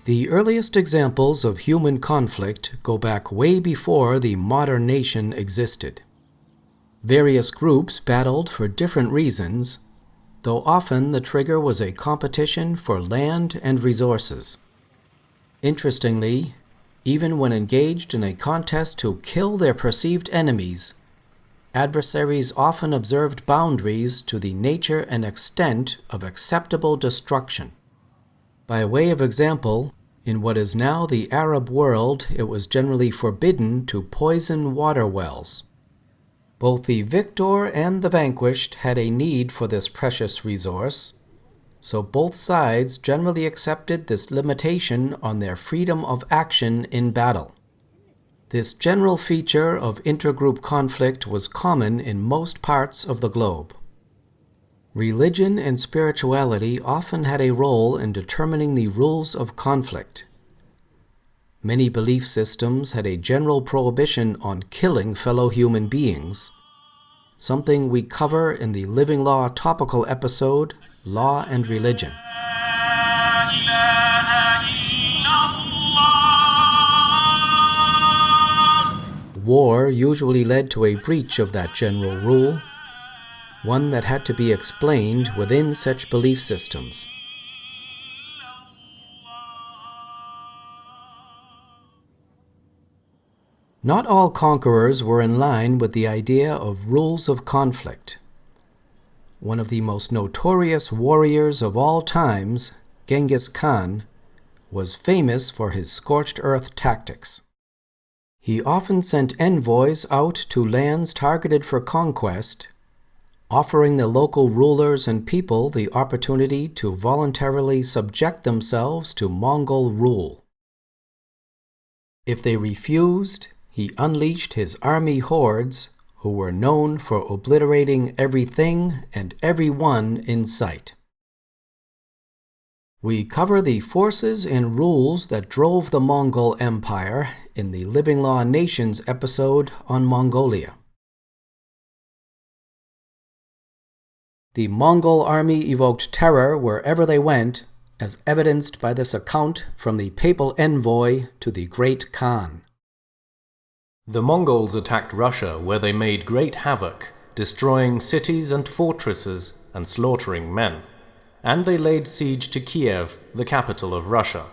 The earliest examples of human conflict go back way before the modern nation existed. Various groups battled for different reasons, though often the trigger was a competition for land and resources. Interestingly, even when engaged in a contest to kill their perceived enemies, adversaries often observed boundaries to the nature and extent of acceptable destruction. By way of example, in what is now the Arab world, it was generally forbidden to poison water wells. Both the victor and the vanquished had a need for this precious resource, so both sides generally accepted this limitation on their freedom of action in battle. This general feature of intergroup conflict was common in most parts of the globe. Religion and spirituality often had a role in determining the rules of conflict. Many belief systems had a general prohibition on killing fellow human beings, something we cover in the Living Law Topical episode, Law and Religion. War usually led to a breach of that general rule, one that had to be explained within such belief systems. Not all conquerors were in line with the idea of rules of conflict. One of the most notorious warriors of all times, Genghis Khan, was famous for his scorched earth tactics. He often sent envoys out to lands targeted for conquest, offering the local rulers and people the opportunity to voluntarily subject themselves to Mongol rule. If they refused, he unleashed his army hordes, who were known for obliterating everything and everyone in sight. We cover the forces and rules that drove the Mongol Empire in the Living Law Nations episode on Mongolia. The Mongol army evoked terror wherever they went, as evidenced by this account from the papal envoy to the Great Khan. The Mongols attacked Russia, where they made great havoc, destroying cities and fortresses and slaughtering men, and they laid siege to Kiev, the capital of Russia.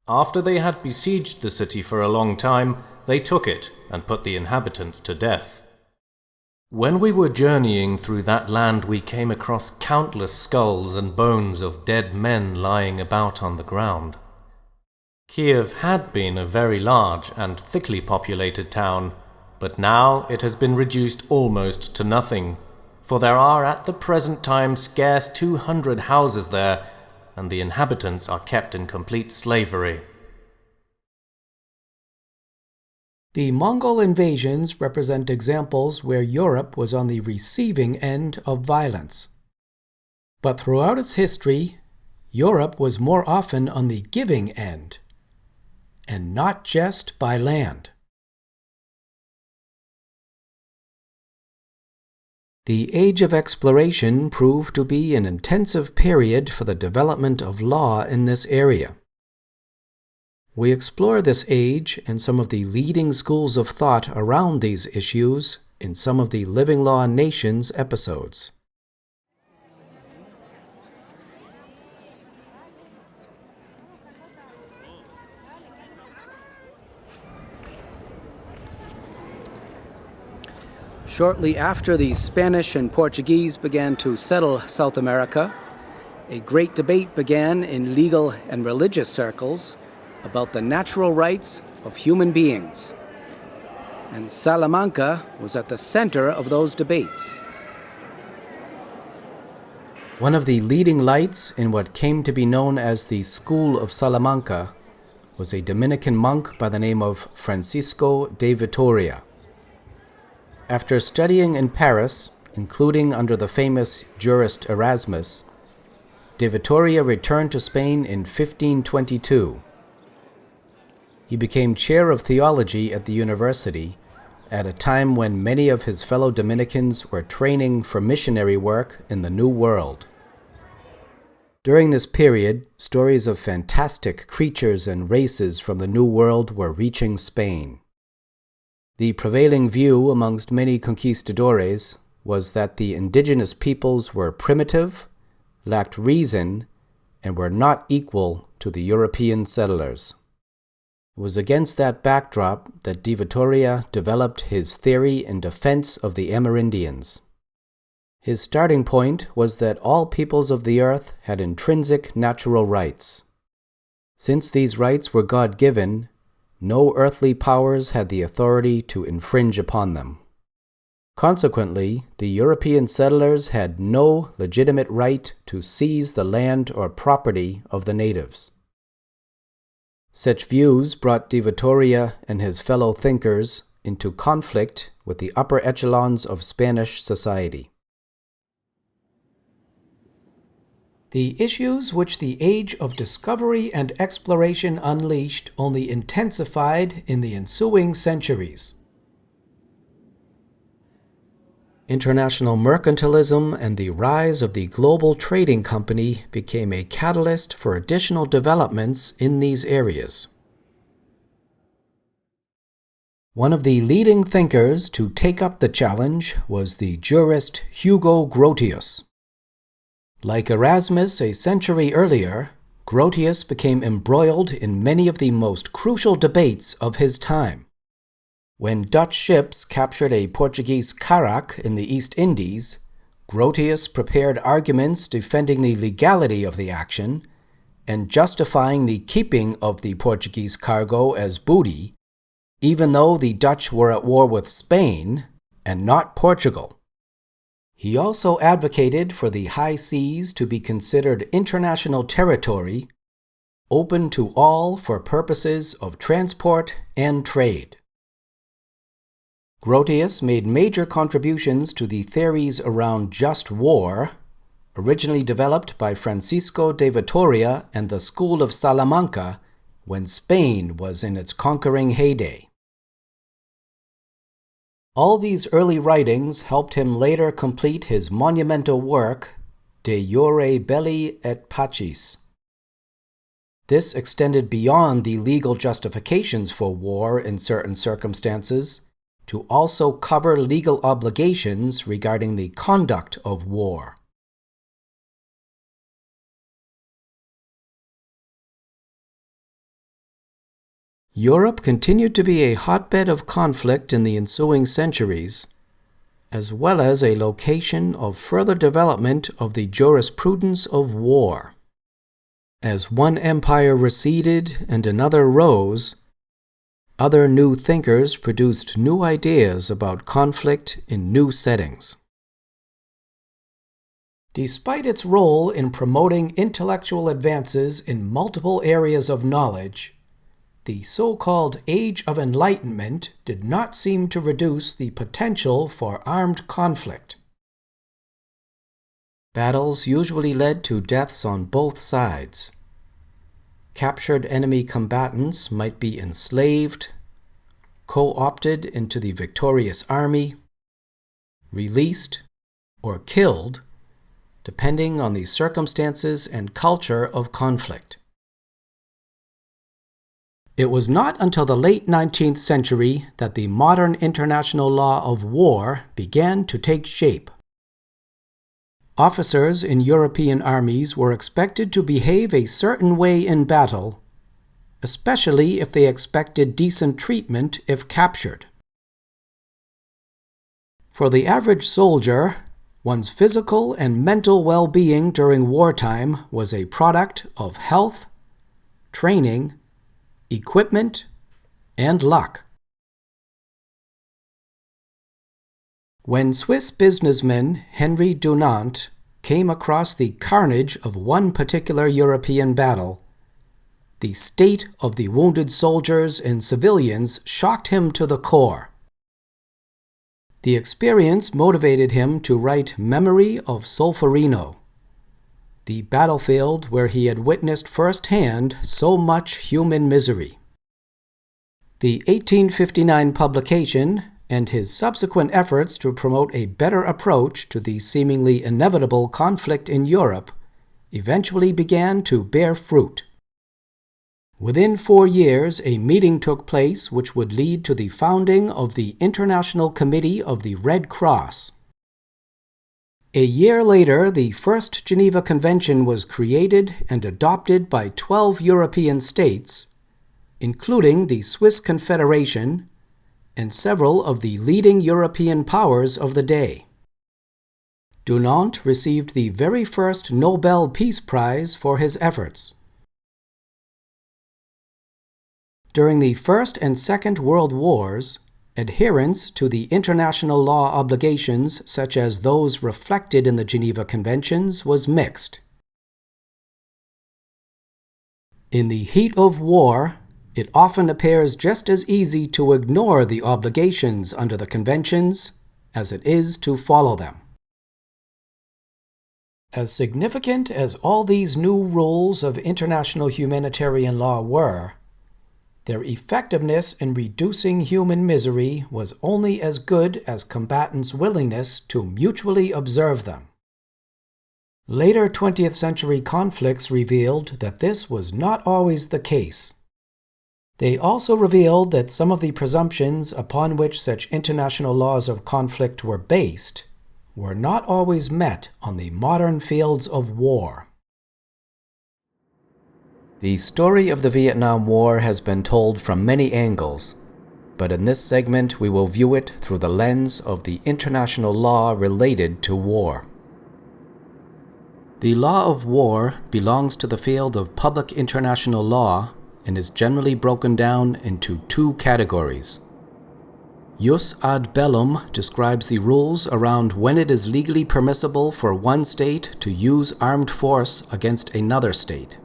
After they had besieged the city for a long time, they took it and put the inhabitants to death. When we were journeying through that land, we came across countless skulls and bones of dead men lying about on the ground. Kiev had been a very large and thickly populated town, but now it has been reduced almost to nothing, for there are at the present time scarce 200 houses there, and the inhabitants are kept in complete slavery. The Mongol invasions represent examples where Europe was on the receiving end of violence. But throughout its history, Europe was more often on the giving end, and not just by land. The Age of Exploration proved to be an intensive period for the development of law in this area. We explore this age and some of the leading schools of thought around these issues in some of the Living Law Nations episodes. Shortly after the Spanish and Portuguese began to settle South America, a great debate began in legal and religious circles about the natural rights of human beings. And Salamanca was at the center of those debates. One of the leading lights in what came to be known as the School of Salamanca was a Dominican monk by the name of Francisco de Vitoria. After studying in Paris, including under the famous jurist Erasmus, de Vitoria returned to Spain in 1522. He became chair of theology at the university at a time when many of his fellow Dominicans were training for missionary work in the New World. During this period, stories of fantastic creatures and races from the New World were reaching Spain. The prevailing view amongst many conquistadores was that the indigenous peoples were primitive, lacked reason, and were not equal to the European settlers. It was against that backdrop that Vitoria developed his theory in defense of the Amerindians. His starting point was that all peoples of the earth had intrinsic natural rights. Since these rights were God-given, no earthly powers had the authority to infringe upon them. Consequently, the European settlers had no legitimate right to seize the land or property of the natives. Such views brought Vitoria and his fellow thinkers into conflict with the upper echelons of Spanish society. The issues which the age of discovery and exploration unleashed only intensified in the ensuing centuries. International mercantilism and the rise of the global trading company became a catalyst for additional developments in these areas. One of the leading thinkers to take up the challenge was the jurist Hugo Groteus. Like Erasmus a century earlier, Groteus became embroiled in many of the most crucial debates of his time. When Dutch ships captured a Portuguese carrack in the East Indies, Groteus prepared arguments defending the legality of the action and justifying the keeping of the Portuguese cargo as booty, even though the Dutch were at war with Spain and not Portugal. He also advocated for the high seas to be considered international territory, open to all for purposes of transport and trade. Groteus made major contributions to the theories around just war, originally developed by Francisco de Vitoria and the School of Salamanca when Spain was in its conquering heyday. All these early writings helped him later complete his monumental work, De Jure Belli et Pacis. This extended beyond the legal justifications for war in certain circumstances to also cover legal obligations regarding the conduct of war. Europe continued to be a hotbed of conflict in the ensuing centuries, as well as a location of further development of the jurisprudence of war. As one empire receded and another rose, other new thinkers produced new ideas about conflict in new settings. Despite its role in promoting intellectual advances in multiple areas of knowledge, the so-called Age of Enlightenment did not seem to reduce the potential for armed conflict. Battles usually led to deaths on both sides. Captured enemy combatants might be enslaved, co-opted into the victorious army, released, or killed, depending on the circumstances and culture of conflict. It was not until the late 19th century that the modern international law of war began to take shape. Officers in European armies were expected to behave a certain way in battle, especially if they expected decent treatment if captured. For the average soldier, one's physical and mental well-being during wartime was a product of health, training, equipment, and luck. When Swiss businessman Henry Dunant came across the carnage of one particular European battle, the state of the wounded soldiers and civilians shocked him to the core. The experience motivated him to write Memory of Solferino, the battlefield where he had witnessed firsthand so much human misery. The 1859 publication and his subsequent efforts to promote a better approach to the seemingly inevitable conflict in Europe eventually began to bear fruit. Within 4 years, a meeting took place which would lead to the founding of the International Committee of the Red Cross. A year later, the First Geneva Convention was created and adopted by 12 European states, including the Swiss Confederation and several of the leading European powers of the day. Dunant received the very first Nobel Peace Prize for his efforts. During the First and Second World Wars, adherence to the international law obligations such as those reflected in the Geneva Conventions was mixed. In the heat of war, it often appears just as easy to ignore the obligations under the conventions as it is to follow them. As significant as all these new rules of international humanitarian law were, their effectiveness in reducing human misery was only as good as combatants' willingness to mutually observe them. Later 20th century conflicts revealed that this was not always the case. They also revealed that some of the presumptions upon which such international laws of conflict were based were not always met on the modern fields of war. The story of the Vietnam War has been told from many angles, but in this segment we will view it through the lens of the international law related to war. The law of war belongs to the field of public international law and is generally broken down into 2 categories. Jus ad bellum describes the rules around when it is legally permissible for one state to use armed force against another state.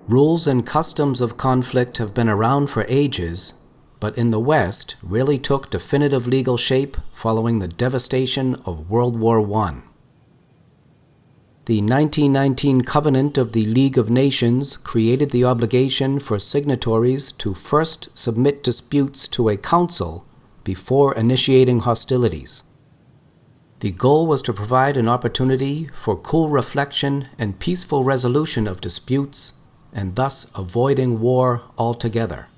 Rules and customs of conflict have been around for ages, but in the West really took definitive legal shape following the devastation of World War I. The 1919 Covenant of the League of Nations created the obligation for signatories to first submit disputes to a council before initiating hostilities. The goal was to provide an opportunity for cool reflection and peaceful resolution of disputes, and thus avoiding war altogether.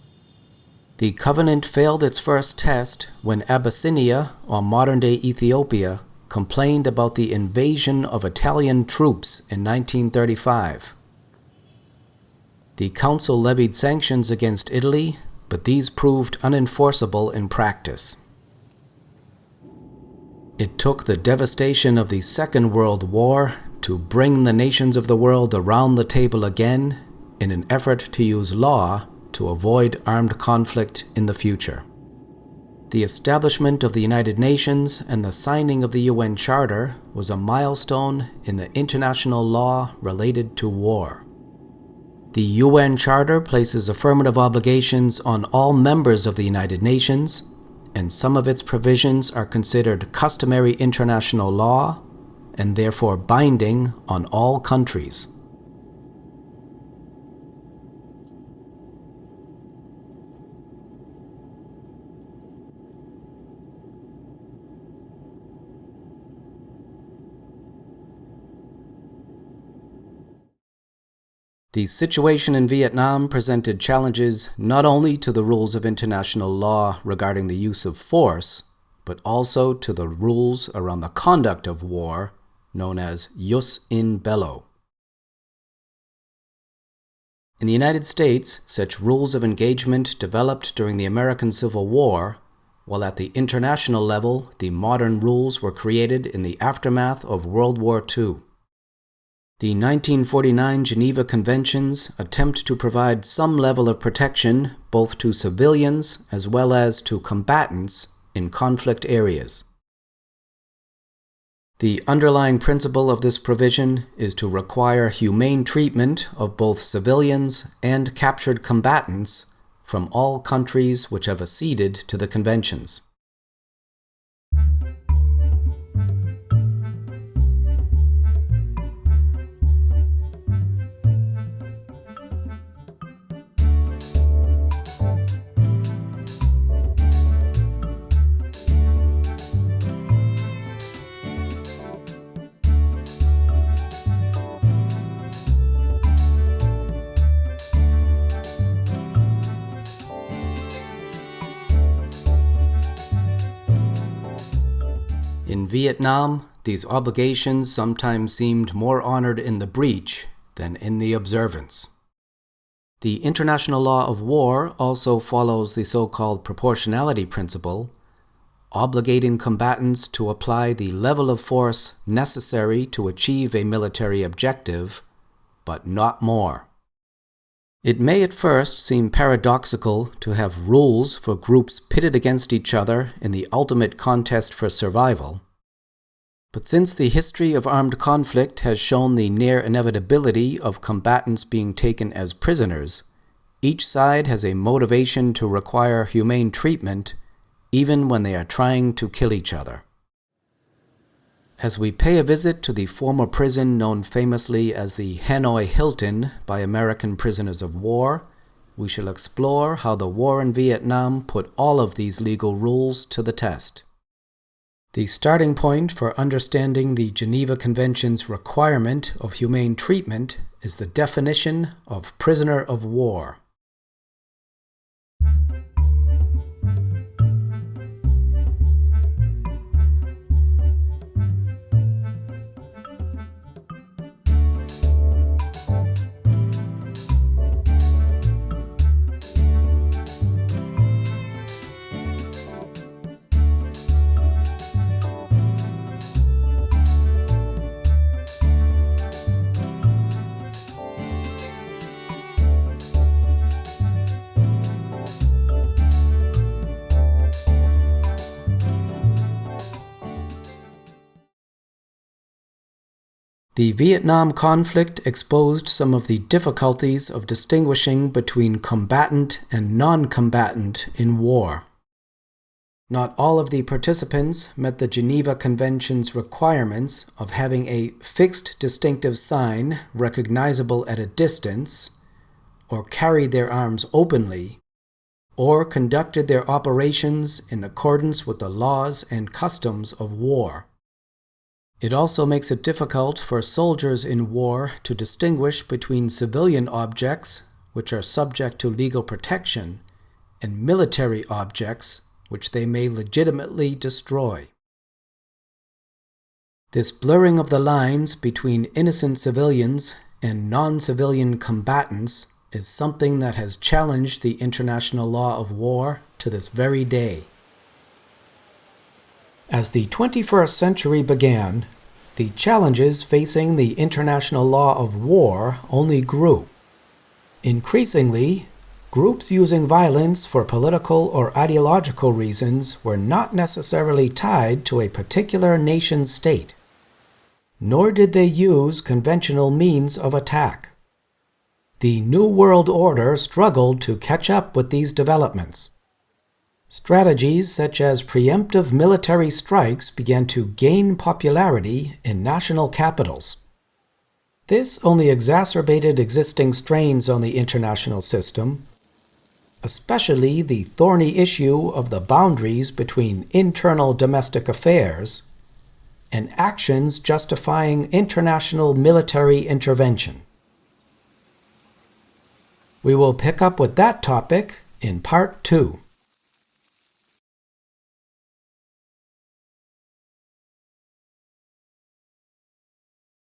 The covenant failed its first test when Abyssinia, or modern-day Ethiopia, complained about the invasion of Italian troops in 1935. The Council levied sanctions against Italy, but these proved unenforceable in practice. It took the devastation of the Second World War to bring the nations of the world around the table again in an effort to use law to avoid armed conflict in the future. The establishment of the United Nations and the signing of the UN Charter was a milestone in the international law related to war. The UN Charter places affirmative obligations on all members of the United Nations, and some of its provisions are considered customary international law and therefore binding on all countries. The situation in Vietnam presented challenges not only to the rules of international law regarding the use of force, but also to the rules around the conduct of war, known as jus in bello. In the United States, such rules of engagement developed during the American Civil War, while at the international level, the modern rules were created in the aftermath of World War II. The 1949 Geneva Conventions attempt to provide some level of protection both to civilians as well as to combatants in conflict areas. The underlying principle of this provision is to require humane treatment of both civilians and captured combatants from all countries which have acceded to the conventions. In Vietnam, these obligations sometimes seemed more honored in the breach than in the observance. The international law of war also follows the so-called proportionality principle, obligating combatants to apply the level of force necessary to achieve a military objective, but not more. It may at first seem paradoxical to have rules for groups pitted against each other in the ultimate contest for survival, but since the history of armed conflict has shown the near inevitability of combatants being taken as prisoners, each side has a motivation to require humane treatment even when they are trying to kill each other. As we pay a visit to the former prison known famously as the Hanoi Hilton by American prisoners of war, we shall explore how the war in Vietnam put all of these legal rules to the test. The starting point for understanding the Geneva Convention's requirement of humane treatment is the definition of prisoner of war. The Vietnam conflict exposed some of the difficulties of distinguishing between combatant and non-combatant in war. Not all of the participants met the Geneva Convention's requirements of having a fixed distinctive sign recognizable at a distance, or carried their arms openly, or conducted their operations in accordance with the laws and customs of war. It also makes it difficult for soldiers in war to distinguish between civilian objects, which are subject to legal protection, and military objects, which they may legitimately destroy. This blurring of the lines between innocent civilians and non-civilian combatants is something that has challenged the international law of war to this very day. As the 21st century began, the challenges facing the international law of war only grew. Increasingly, groups using violence for political or ideological reasons were not necessarily tied to a particular nation-state, nor did they use conventional means of attack. The New World Order struggled to catch up with these developments. Strategies such as preemptive military strikes began to gain popularity in national capitals. This only exacerbated existing strains on the international system, especially the thorny issue of the boundaries between internal domestic affairs and actions justifying international military intervention. We will pick up with that topic in Part 2.